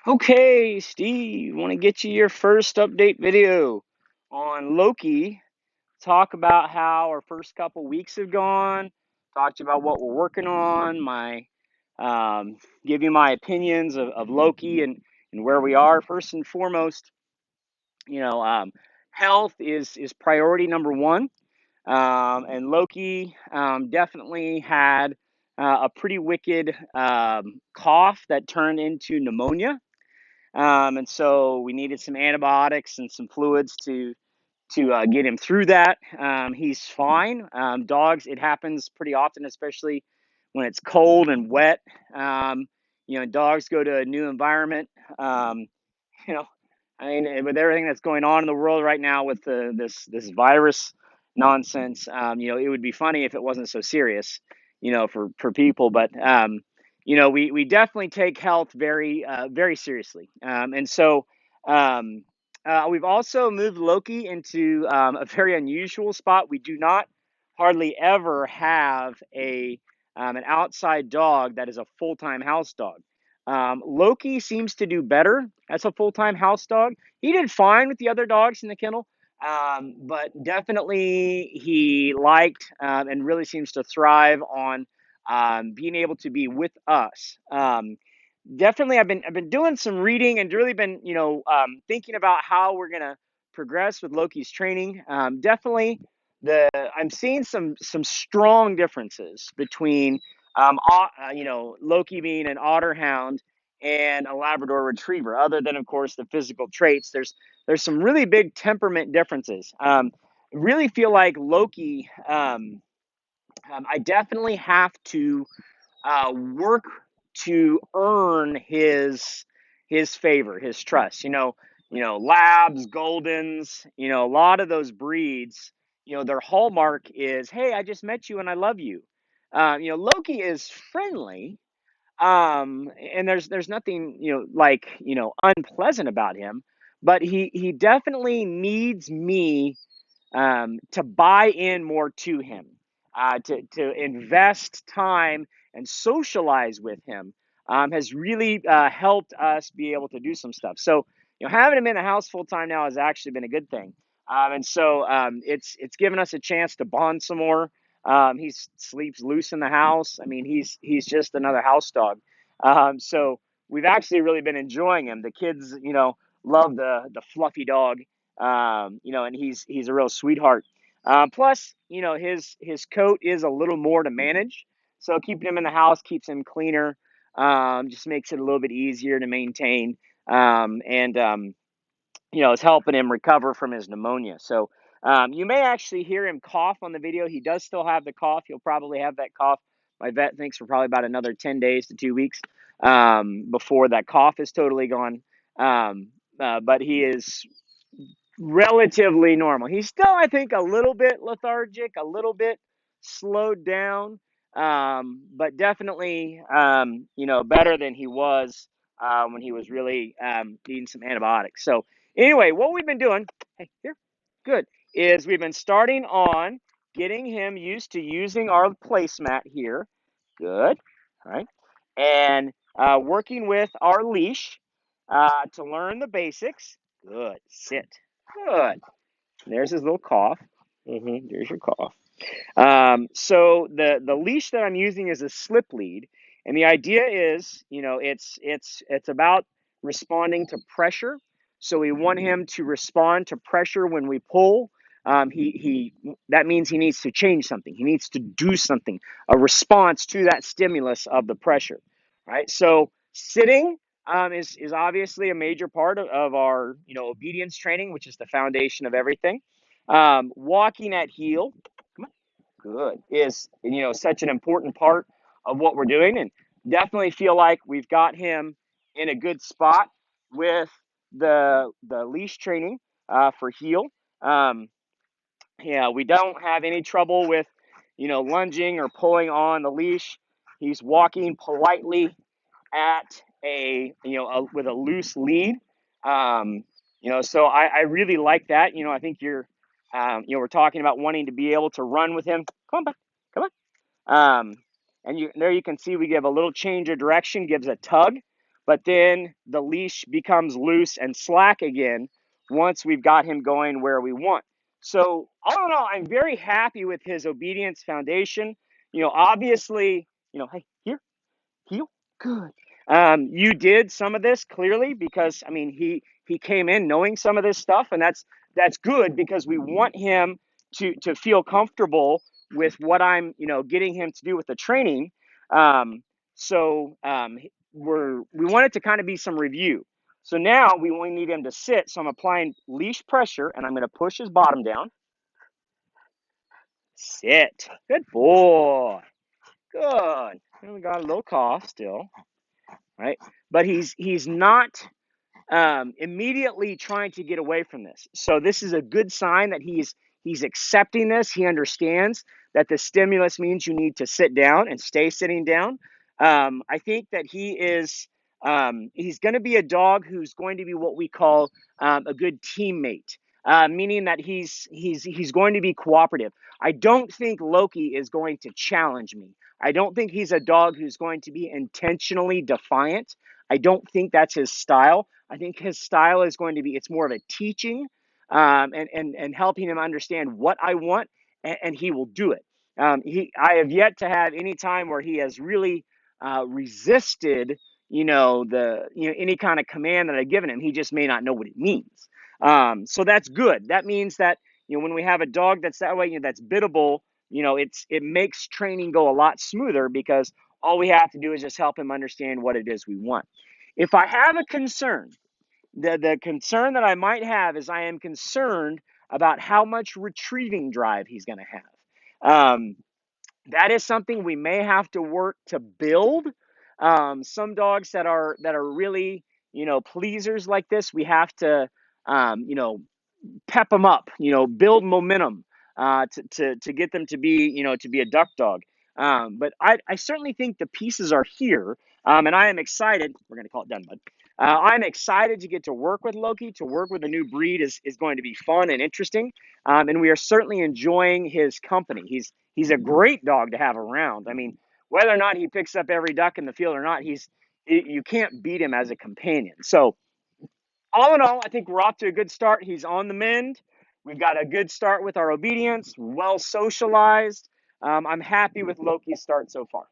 Okay, Steve, want to get you your first update video on Loki. Talk about how our first couple weeks have gone. Talk to you about what we're working on. Give you my opinions of Loki and where we are. First and foremost, you know, um, health is priority number one. And Loki definitely had a pretty wicked cough that turned into pneumonia. And so we needed some antibiotics and some fluids to get him through that. He's fine. Dogs, it happens pretty often, especially when it's cold and wet. Um, dogs go to a new environment. Um, you know, I mean, with everything that's going on in the world right now with this virus nonsense, it would be funny if it wasn't so serious, for people. But we definitely take health very seriously, and so. Um, we've also moved Loki into a very unusual spot. We do not hardly ever have an outside dog that is a full time house dog. Loki seems to do better as a full time house dog. He did fine with the other dogs in the kennel, but definitely he liked and really seems to thrive on being able to be with us. Definitely, I've been doing some reading and really been thinking about how we're gonna progress with Loki's training. Definitely, the I'm seeing some strong differences between Loki being an otter hound and a Labrador Retriever. Other than, of course, the physical traits, there's some really big temperament differences. Really feel like Loki. I definitely have to work to earn his favor, his trust. Labs, Goldens, a lot of those breeds. Their hallmark is, hey, I just met you and I love you. Loki is friendly, and there's nothing unpleasant about him, but he definitely needs me to buy in more to him, to invest time and socialize with him, has really helped us be able to do some stuff. So, having him in the house full time now has actually been a good thing. And so it's given us a chance to bond some more. He sleeps loose in the house. I mean, he's just another house dog. So we've actually really been enjoying him. The kids, love the fluffy dog, and he's a real sweetheart. Plus, his coat is a little more to manage, so keeping him in the house keeps him cleaner, just makes it a little bit easier to maintain, and it's helping him recover from his pneumonia. So you may actually hear him cough on the video. He does still have the cough. He'll probably have that cough. My vet thinks for probably about another 10 days to 2 weeks before that cough is totally gone. But he is relatively normal. He's still, I think, a little bit lethargic, a little bit slowed down, but definitely, better than he was when he was really needing some antibiotics. So, anyway, what we've been doing, hey, here, good, is we've been starting on getting him used to using our placemat here. Good, all right, and working with our leash to learn the basics. Good, sit. Good. There's his little cough. There's your cough. So the leash that I'm using is a slip lead, and the idea is, it's about responding to pressure. So we want him to respond to pressure when we pull. He that means he needs to change something. He needs to do something, a response to that stimulus of the pressure. Right. So sitting is obviously a major part of our obedience training, which is the foundation of everything. Walking at heel, good, is such an important part of what we're doing, and definitely feel like we've got him in a good spot with the leash training for heel. Um, yeah, we don't have any trouble with lunging or pulling on the leash. He's walking politely at with a loose lead. So I really like that. I think we're talking about wanting to be able to run with him. Come on back, come on. And there you can see we give a little change of direction, gives a tug, but then the leash becomes loose and slack again once we've got him going where we want. So all in all, I'm very happy with his obedience foundation. Obviously, hey, here, heel, good. You did some of this clearly because I mean he came in knowing some of this stuff, and that's good because we want him to feel comfortable with what I'm getting him to do with the training. Um, so we want it to kind of be some review. So now we only need him to sit. So I'm applying leash pressure, and I'm going to push his bottom down. Sit. Good boy. Good. And we got a little cough still, right? But he's not immediately trying to get away from this. So this is a good sign that he's accepting this. He understands that the stimulus means you need to sit down and stay sitting down. I think that he's going to be a dog who's going to be what we call a good teammate. Meaning that he's going to be cooperative. I don't think Loki is going to challenge me. I don't think he's a dog who's going to be intentionally defiant. I don't think that's his style. I think his style is going to be, it's more of a teaching and helping him understand what I want, and he will do it. I have yet to have any time where he has really resisted, any kind of command that I've given him. He just may not know what it means. So that's good. That means that, when we have a dog that's that way, that's biddable, it makes training go a lot smoother because all we have to do is just help him understand what it is we want. If I have a concern, the concern that I might have is I am concerned about how much retrieving drive he's going to have. That is something we may have to work to build. Some dogs that are really pleasers like this, we have to pep them up, build momentum to get them to be, to be a duck dog. But I certainly think the pieces are here, and I am excited. We're going to call it done, bud. I'm excited to get to work with Loki. To work with a new breed is going to be fun and interesting, and we are certainly enjoying his company. He's a great dog to have around. I mean, whether or not he picks up every duck in the field or not, you can't beat him as a companion. So all in all, I think we're off to a good start. He's on the mend. We've got a good start with our obedience, well socialized. I'm happy with Loki's start so far.